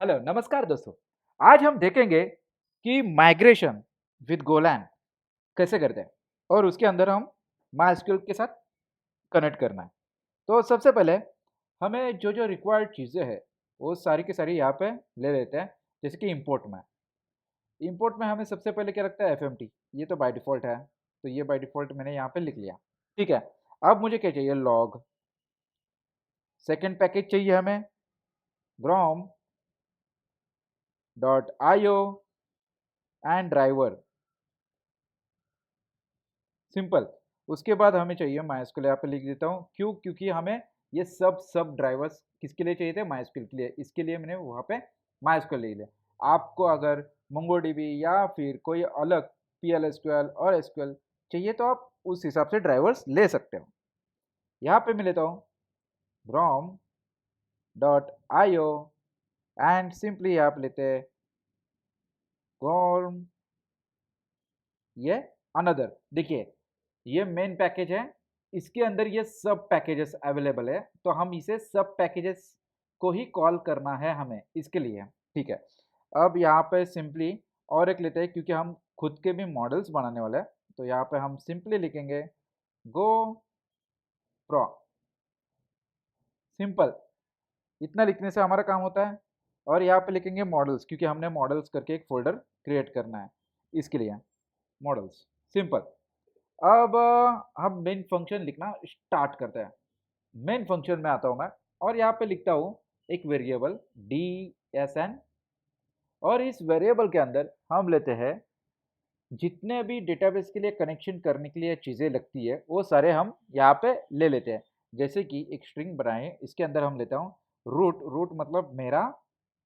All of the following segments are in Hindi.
हेलो, नमस्कार दोस्तों। आज हम देखेंगे कि माइग्रेशन विद गोलैन कैसे करते हैं और उसके अंदर हम माइस्क्यूएल के साथ कनेक्ट करना है। तो सबसे पहले हमें जो रिक्वायर्ड चीज़ें हैं, वो सारी की सारी यहाँ पे ले लेते हैं। जैसे कि इंपोर्ट में हमें सबसे पहले क्या लगता है एफएमटी, ये तो बाय डिफ़ॉल्ट है, तो ये बाय डिफ़ॉल्ट मैंने यहाँ पे लिख लिया। ठीक है, अब मुझे क्या चाहिए लॉग, सेकंड पैकेज चाहिए हमें gram dot IO and driver simple. उसके बाद हमें चाहिए माइस्क्यूएल, यहाँ पे लिख देता हूँ क्यों, क्योंकि हमें ये सब ड्राइवर्स किसके लिए चाहिए थे माइस्क्यूएल के लिए, इसके लिए मैंने वहाँ पे माइस्क्यूएल ले लिया। आपको अगर मोंगोडीबी या फिर कोई अलग पीएल एसक्यूएल और एसक्यूएल चाहिए तो आप उस हिसाब से ड्राइवर्स ले सकते हो। यहाँ पे मैं लेता हूँ gram dot IO and simply आप लेते हैं ग्रॉम ये अनदर। देखिए ये मेन पैकेज है, इसके अंदर ये सब पैकेजेस अवेलेबल है, तो हम इसे सब पैकेजेस को ही कॉल करना है हमें इसके लिए। ठीक है, अब यहाँ पे सिंपली और एक लेते हैं क्योंकि हम खुद के भी मॉडल्स बनाने वाले हैं। तो यहाँ पे हम सिंपली लिखेंगे गो प्रो, सिंपल। इतना लिखने से हमारा काम होता है। और यहाँ पे लिखेंगे मॉडल्स क्योंकि हमने मॉडल्स करके एक फोल्डर क्रिएट करना है, इसके लिए मॉडल्स सिंपल। अब हम मेन फंक्शन लिखना स्टार्ट करते हैं। मेन फंक्शन में आता हूँ मैं और यहाँ पे लिखता हूँ एक वेरिएबल डी एस एन, और इस वेरिएबल के अंदर हम लेते हैं जितने भी डेटाबेस के लिए कनेक्शन करने के लिए चीज़ें लगती है वो सारे हम यहाँ पे ले लेते हैं। जैसे कि एक स्ट्रिंग बनाए, इसके अंदर हम लेता हूँ रूट, रूट मतलब मेरा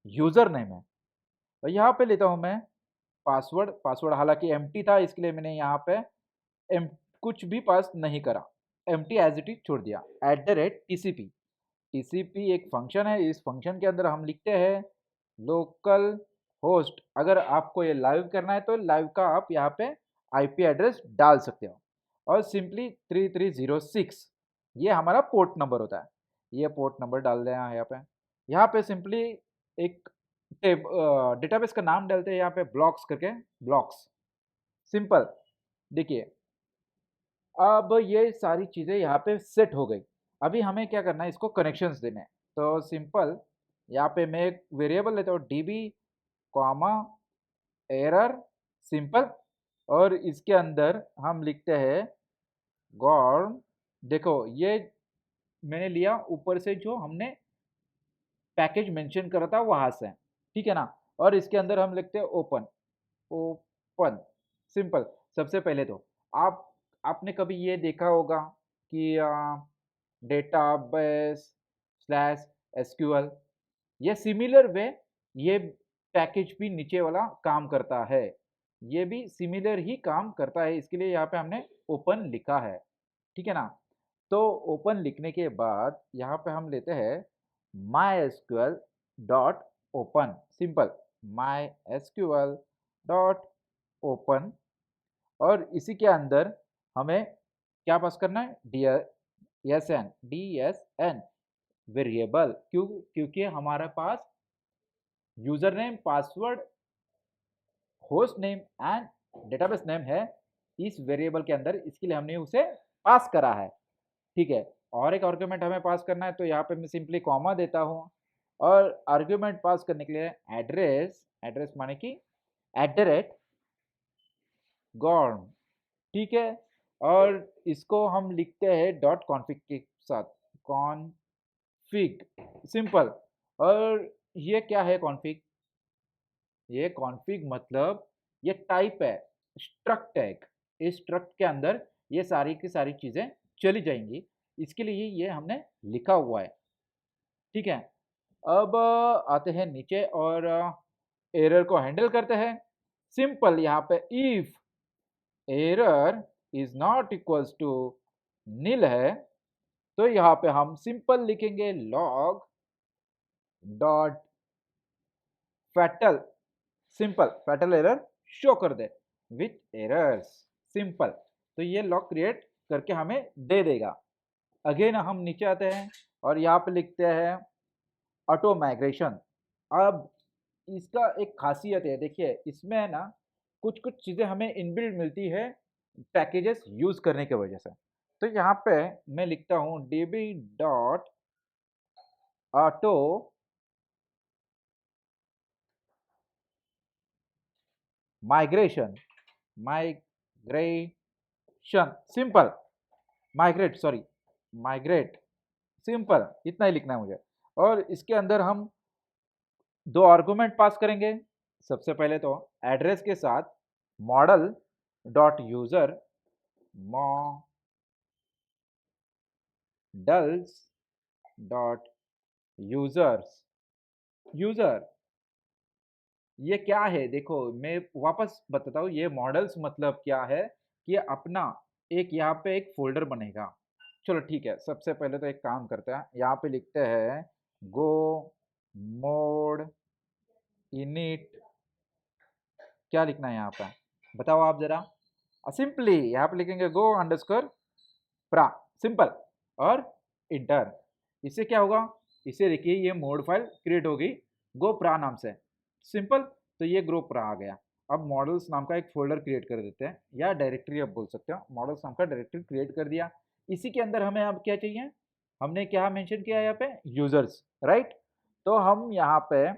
यूज़र नेम है। और यहाँ पे लेता हूँ मैं पासवर्ड, पासवर्ड हालांकि एम्प्टी था इसके लिए मैंने यहाँ पे एम कुछ भी पास नहीं करा, एम्प्टी एज इट इज छोड़ दिया। At the rate TCP, TCP एक फंक्शन है, इस फंक्शन के अंदर हम लिखते हैं लोकल होस्ट। अगर आपको ये लाइव करना है तो लाइव का आप यहाँ पे आईपी एड्रेस डाल सकते हो। और सिंपली 3306 ये हमारा पोर्ट नंबर होता है, ये पोर्ट नंबर डाल देना है यहाँ पे। यहाँ पे सिंपली एक डेटाबेस का नाम डालते हैं यहाँ पे ब्लॉक्स करके, ब्लॉक्स सिंपल। देखिए अब ये सारी चीज़ें यहाँ पे सेट हो गई। अभी हमें क्या करना है, इसको कनेक्शंस देने हैं। तो सिंपल यहाँ पे मैं एक वेरिएबल लेता हूँ डीबी कॉमा एरर सिंपल, और इसके अंदर हम लिखते हैं गॉड। देखो ये मैंने लिया ऊपर से जो हमने पैकेज मेंशन करा था वहां से, ठीक है ना। और इसके अंदर हम लिखते हैं ओपन, ओपन सिंपल। सबसे पहले तो आपने कभी ये देखा होगा कि डेटाबेस स्लैश एसक्यूएल, ये सिमिलर वे ये पैकेज भी नीचे वाला काम करता है, ये भी सिमिलर ही काम करता है, इसके लिए यहाँ पे हमने ओपन लिखा है, ठीक है ना। तो ओपन लिखने के बाद यहाँ पे हम लेते हैं my SQL dot open simple, my SQL dot open. और इसी के अंदर हमें क्या पास करना है डी एस एन वेरिएबल, क्योंकि हमारे पास user name password host name and database name है इस वेरिएबल के अंदर, इसके लिए हमने उसे पास करा है, ठीक है। और एक आर्गुमेंट हमें पास करना है तो यहाँ पे मैं सिंपली कॉमा देता हूँ। और आर्गुमेंट पास करने के लिए एड्रेस, एड्रेस माने कि एट द रेट गॉड, ठीक है। और इसको हम लिखते हैं डॉट कॉन्फिग के साथ, कॉन्फिग सिंपल। और ये क्या है कॉन्फिग, ये कॉन्फिग मतलब ये टाइप है स्ट्रक्ट टैग, इस स्ट्रक्ट के अंदर ये सारी की सारी चीजें चली जाएंगी, इसके लिए ये हमने लिखा हुआ है, ठीक है। अब आते हैं नीचे और एरर को हैंडल करते हैं। सिंपल यहाँ पे if error is not equals to nil है तो यहाँ पे हम सिंपल लिखेंगे log dot fatal, simple fatal error show कर दे विथ एरर्स सिंपल। तो ये लॉग क्रिएट करके हमें दे देगा। अगेन हम नीचे आते हैं और यहाँ पे लिखते हैं ऑटो माइग्रेशन। अब इसका एक खासियत है, देखिए इसमें है ना कुछ कुछ चीज़ें हमें इनबिल्ट मिलती है पैकेजेस यूज़ करने की वजह से। तो यहाँ पे मैं लिखता हूँ db dot auto migration, migration simple, migrate sorry, migrate simple, इतना ही लिखना है मुझे। और इसके अंदर हम 2 आर्गुमेंट पास करेंगे। सबसे पहले तो एड्रेस के साथ model dot user models dot users, user ये क्या है? देखो मैं वापस बताता हूँ, ये मॉडल्स मतलब क्या है कि अपना एक यहाँ पे एक फ़ोल्डर बनेगा। चलो ठीक है, सबसे पहले तो एक काम करते हैं, यहाँ पे लिखते हैं गो मोड इनिट, क्या लिखना है यहाँ पे? बताओ आप ज़रा। सिंपली यहाँ पे लिखेंगे गो अंडरस्कोर प्रा, सिंपल और इंटर। इससे क्या होगा? इससे देखिए ये मोड फाइल क्रिएट होगी गो प्रा नाम से, सिंपल। तो ये ग्रो प्रा आ गया। अब मॉडल्स नाम का एक फोल्डर क्रिएट कर देते हैं, या डायरेक्टरी आप बोल सकते हो, मॉडल्स नाम का डायरेक्टरी क्रिएट कर दिया। इसी के अंदर हमें अब क्या चाहिए? हमने क्या मेंशन किया है यहाँ पे? Users, right. तो हम यहाँ पे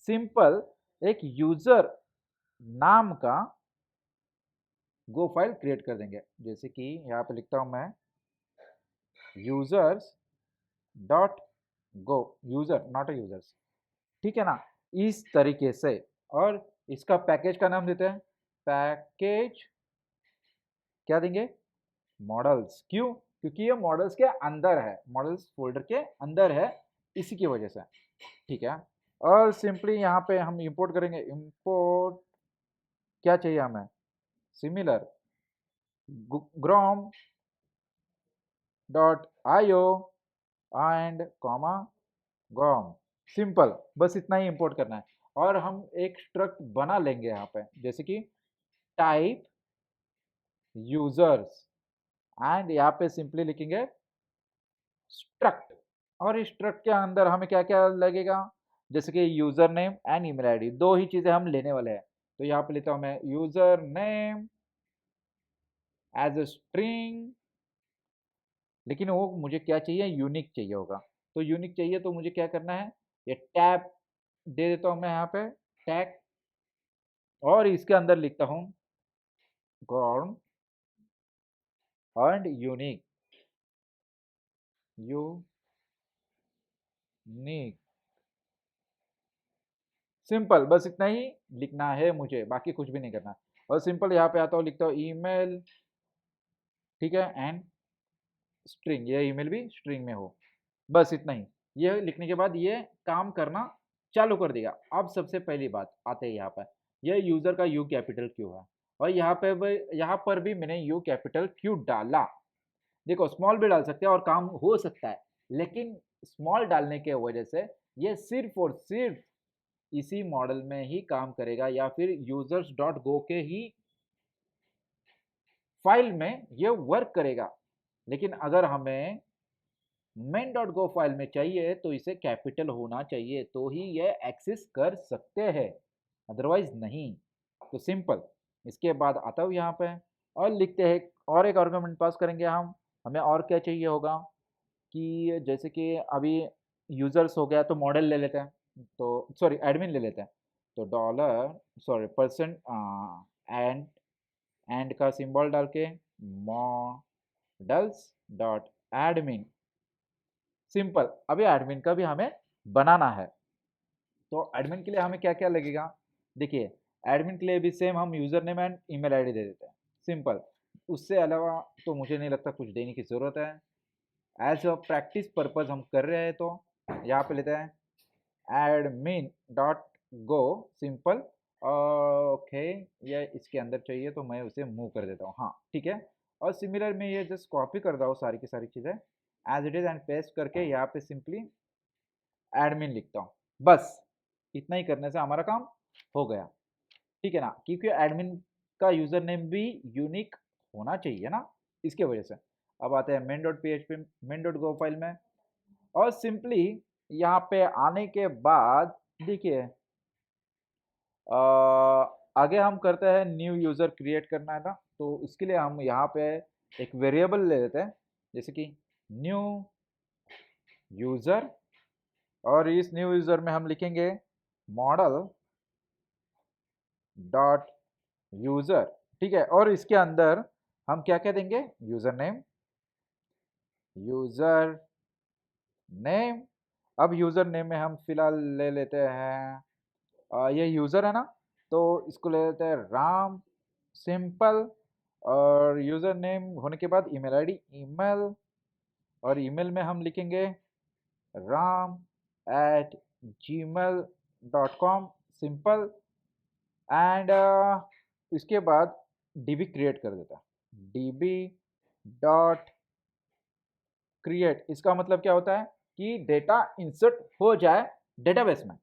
सिंपल एक यूजर नाम का गो फाइल क्रिएट कर देंगे। जैसे कि यहाँ पे लिखता हूँ मैं users dot go, user not a users, ठीक है ना, इस तरीके से। और इसका पैकेज का नाम देते हैं पैकेज, क्या देंगे? मॉडल्स। क्यों? क्योंकि ये मॉडल्स के अंदर है, मॉडल्स फोल्डर के अंदर है, इसी की वजह से, ठीक है। और सिंपली यहाँ पे हम इंपोर्ट करेंगे, इंपोर्ट क्या चाहिए हमें? Similar gorm dot IO and comma gorm, simple, बस इतना ही इंपोर्ट करना है। और हम एक स्ट्रक्ट बना लेंगे यहाँ पे, जैसे कि टाइप यूजर्स, एंड यहाँ पे सिंपली लिखेंगे स्ट्रक्ट। और इस स्ट्रक्ट के अंदर हमें क्या क्या लगेगा? जैसे कि user name and email ID, दो ही चीजें हम लेने वाले हैं। तो यहाँ पे लेता हूँ मैं user name as a string, लेकिन वो मुझे क्या चाहिए? यूनिक चाहिए होगा। तो यूनिक चाहिए तो मुझे क्या करना है? ये टैब दे देता हूँ मैं यहाँ पे, टैग। और इसके अंदर लिखता हूँ गॉर्म एंड यूनिक, यूनिक, सिंपल, बस इतना ही लिखना है मुझे, बाकी कुछ भी नहीं करना। और सिंपल यहाँ पे आता हूँ, लिखता हूँ ईमेल, ठीक है, एंड स्ट्रिंग, ये ईमेल भी स्ट्रिंग में हो, बस इतना ही। ये लिखने के बाद ये काम करना चालू कर देगा। अब सबसे पहली बात आते हैं यहाँ पर, यह यूजर का यू कैपिटल क्यों है? और यहाँ पर भी मैंने यू कैपिटल क्यों डाला? देखो स्मॉल भी डाल सकते हैं और काम हो सकता है, लेकिन स्मॉल डालने के वजह से ये सिर्फ और सिर्फ इसी मॉडल में ही काम करेगा, या फिर यूजर्स डॉट गो के ही फाइल में ये वर्क करेगा। लेकिन अगर हमें मेन डॉट गो फाइल में चाहिए तो इसे कैपिटल होना चाहिए, तो ही ये एक्सेस कर सकते हैं, अदरवाइज नहीं। तो सिंपल, इसके बाद आता हूँ यहाँ पे और लिखते हैं, और एक आर्गुमेंट पास करेंगे हम। हमें और क्या चाहिए होगा कि जैसे कि अभी यूजर्स हो गया, तो मॉडल ले लेते हैं, तो सॉरी एडमिन ले लेते हैं। तो dollar sorry percent and and का सिंबल डाल के मॉडल्स डॉट एडमिन, सिंपल। अभी एडमिन का भी हमें बनाना है। तो एडमिन के लिए हमें क्या क्या लगेगा? देखिए एडमिन के लिए भी सेम हम user name and email ID दे देते हैं, सिंपल। उससे अलावा तो मुझे नहीं लगता कुछ देने की ज़रूरत है। एज अ प्रैक्टिस पर्पज हम कर रहे हैं, तो यहाँ पे लेते हैं admin dot go, simple. Okay, ये इसके अंदर चाहिए तो मैं उसे मूव कर देता हूँ, हाँ ठीक है। और सिमिलर में ये जस्ट कॉपी कर रहा हूँ सारी की सारी चीज़ें as it is, and paste करके यहाँ पे सिंपली एडमिन लिखता हूँ, बस इतना ही करने से हमारा काम हो गया, ठीक है ना। क्योंकि एडमिन का यूजर नेम भी यूनिक होना चाहिए ना, इसके वजह से। अब आते हैं main dot P H P, main dot go file में। और सिंपली यहाँ पे आने के बाद देखिए आगे हम करते हैं न्यू यूज़र क्रिएट करना है ना, तो उसके लिए हम यहाँ पे एक वेरिएबल ले लेते हैं, जैसे कि न्यू यूज़र, और इस न्यू यूज़र में हम लिखेंगे मॉडल डॉट यूज़र। ठीक है, और इसके अंदर हम क्या क्या देंगे, यूज़र नेम। अब यूज़र नेम में हम फिलहाल ले लेते हैं, ये यूज़र है ना, तो इसको ले लेते हैं राम, सिंपल। और यूज़र नेम होने के बाद ईमेल आईडी, ईमेल, और ईमेल में हम लिखेंगे ram@gmail.com, सिंपल। एंड इसके बाद डीबी क्रिएट कर देता है, डीबी डॉट क्रिएट। इसका मतलब क्या होता है कि डेटा इंसर्ट हो जाए डेटाबेस में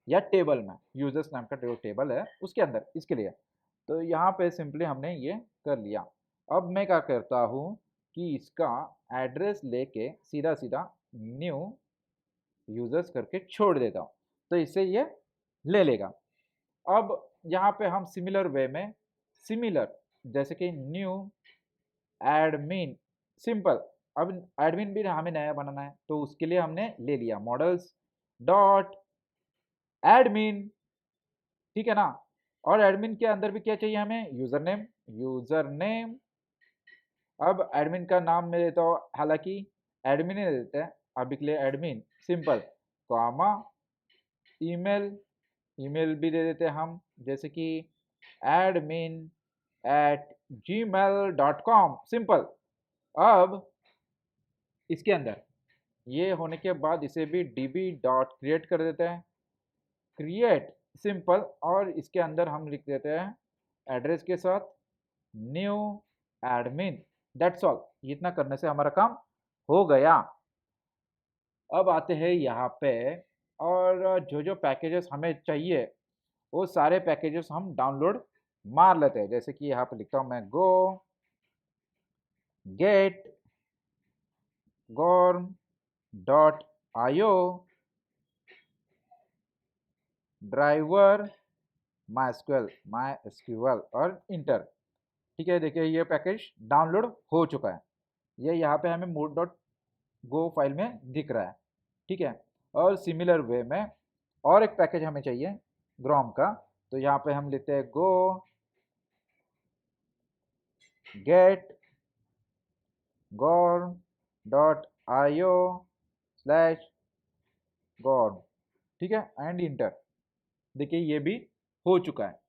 या टेबल में, यूजर्स नाम का जो टेबल है उसके अंदर, इसके लिए। तो यहाँ पे सिंपली हमने ये कर लिया। अब मैं क्या करता हूँ कि इसका एड्रेस लेके सीधा सीधा न्यू यूजर्स करके छोड़ देता हूँ, तो इससे ये ले लेगा। अब यहाँ पे हम सिमिलर वे में, सिमिलर जैसे कि न्यू एडमिन, सिंपल। अब एडमिन भी हमें नया बनाना है, तो उसके लिए हमने ले लिया मॉडल्स डॉट एडमिन, ठीक है ना। और एडमिन के अंदर भी क्या चाहिए हमें, यूजर नेम। अब एडमिन का नाम मैं देता हूँ, हालांकि एडमिन ही दे देते हैं अभी के लिए, admin simple, comma email, email भी दे देते हैं हम, जैसे कि admin@gmail.com, सिंपल। अब इसके अंदर ये होने के बाद इसे भी db डॉट क्रिएट कर देते हैं, क्रिएट सिंपल। और इसके अंदर हम लिख देते हैं एड्रेस के साथ न्यू एडमिन, दैट्स ऑल। इतना करने से हमारा काम हो गया। अब आते हैं यहाँ पे, और जो जो पैकेजेस हमें चाहिए वो सारे पैकेजेस हम डाउनलोड मार लेते हैं, जैसे कि यहाँ पे लिखता हूँ मैं गो gate gorm dot IO driver my SQL और इंटर। ठीक है, देखिए ये पैकेज डाउनलोड हो चुका है, ये यहाँ पे हमें मोड डॉट गो फाइल में दिख रहा है। ठीक है, और सिमिलर वे में और एक पैकेज हमें चाहिए ग्रॉम का, तो यहाँ पे हम लिखते हैं गो gate gorm dot IO slash gorm, ठीक है, एंड इंटर। देखिए ये भी हो चुका है,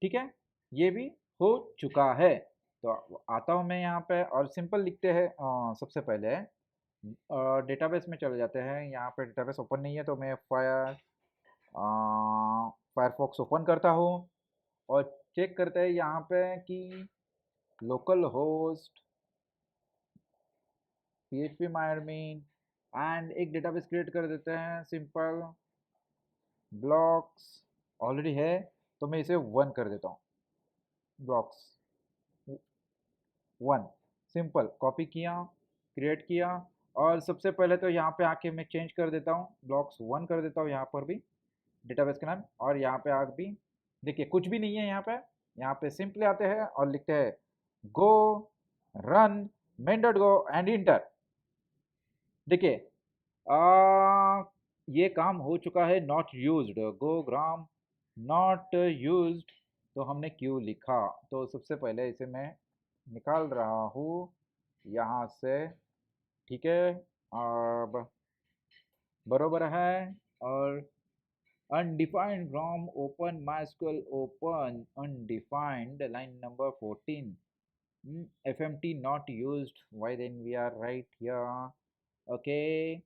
ठीक है, ये भी हो चुका है। तो आता हूँ मैं यहाँ पे, और सिंपल लिखते हैं। सबसे पहले डेटाबेस में चले जाते हैं, यहाँ पे डेटाबेस ओपन नहीं है तो मैं फायरफॉक्स ओपन करता हूँ और चेक करते हैं यहाँ पे कि local host php myadmin, and एक डेटाबेस क्रिएट कर देते हैं, सिंपल ब्लॉक्स ऑलरेडी है, तो मैं इसे 1 कर देता हूँ, ब्लॉक्स 1, सिंपल कॉपी किया, क्रिएट किया। और सबसे पहले तो यहाँ पे आके मैं चेंज कर देता हूँ, ब्लॉक्स 1 कर देता हूँ यहाँ पर भी डेटाबेस का नाम, और यहाँ पे आग भी देखिए कुछ भी नहीं है यहाँ पे सिंपली आते हैं और लिखते हैं गो run main dot go and inter. देखिए ये काम हो चुका है, not used, go gram not used, तो हमने क्यों लिखा, तो सबसे पहले इसे मैं निकाल रहा हूँ यहाँ से, ठीक है। अब बरोबर है, और undefined from open MySQL open undefined line number 14. FMT not used, why then we are right here. Okay,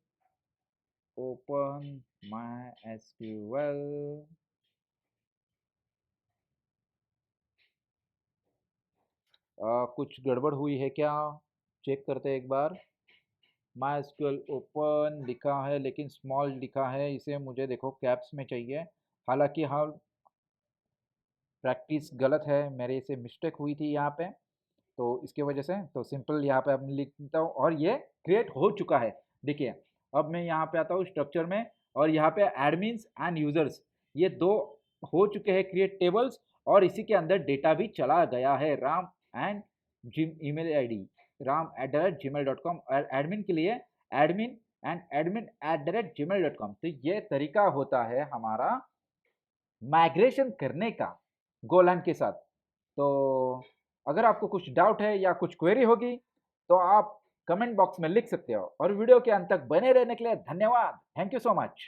open MySQL, कुछ गड़बड़ हुई है क्या, चेक करते हैं एक बार। MySQL ओपन लिखा है लेकिन स्मॉल लिखा है, इसे मुझे देखो कैप्स में चाहिए। हालांकि हाँ, प्रैक्टिस गलत है मेरे से, मिस्टेक हुई थी यहाँ पे, तो इसके वजह से तो सिंपल यहाँ पे अब लिखता हूँ, और ये क्रिएट हो चुका है। देखिए अब मैं यहाँ पे आता हूँ स्ट्रक्चर में, और यहाँ पे एडमिन्स एंड यूजर्स, ये दो हो चुके हैं क्रिएट टेबल्स और इसी के अंदर डेटा भी चला गया है Ram and gym email ID ram@gmail.com और एडमिन के लिए एडमिन एंड admin@gmail.com। तो ये तरीका होता है हमारा माइग्रेशन करने का गोलैंड के साथ। तो अगर आपको कुछ डाउट है या कुछ क्वेरी होगी तो आप कमेंट बॉक्स में लिख सकते हो और वीडियो के अंत तक बने रहने के लिए धन्यवाद। Thank you so much.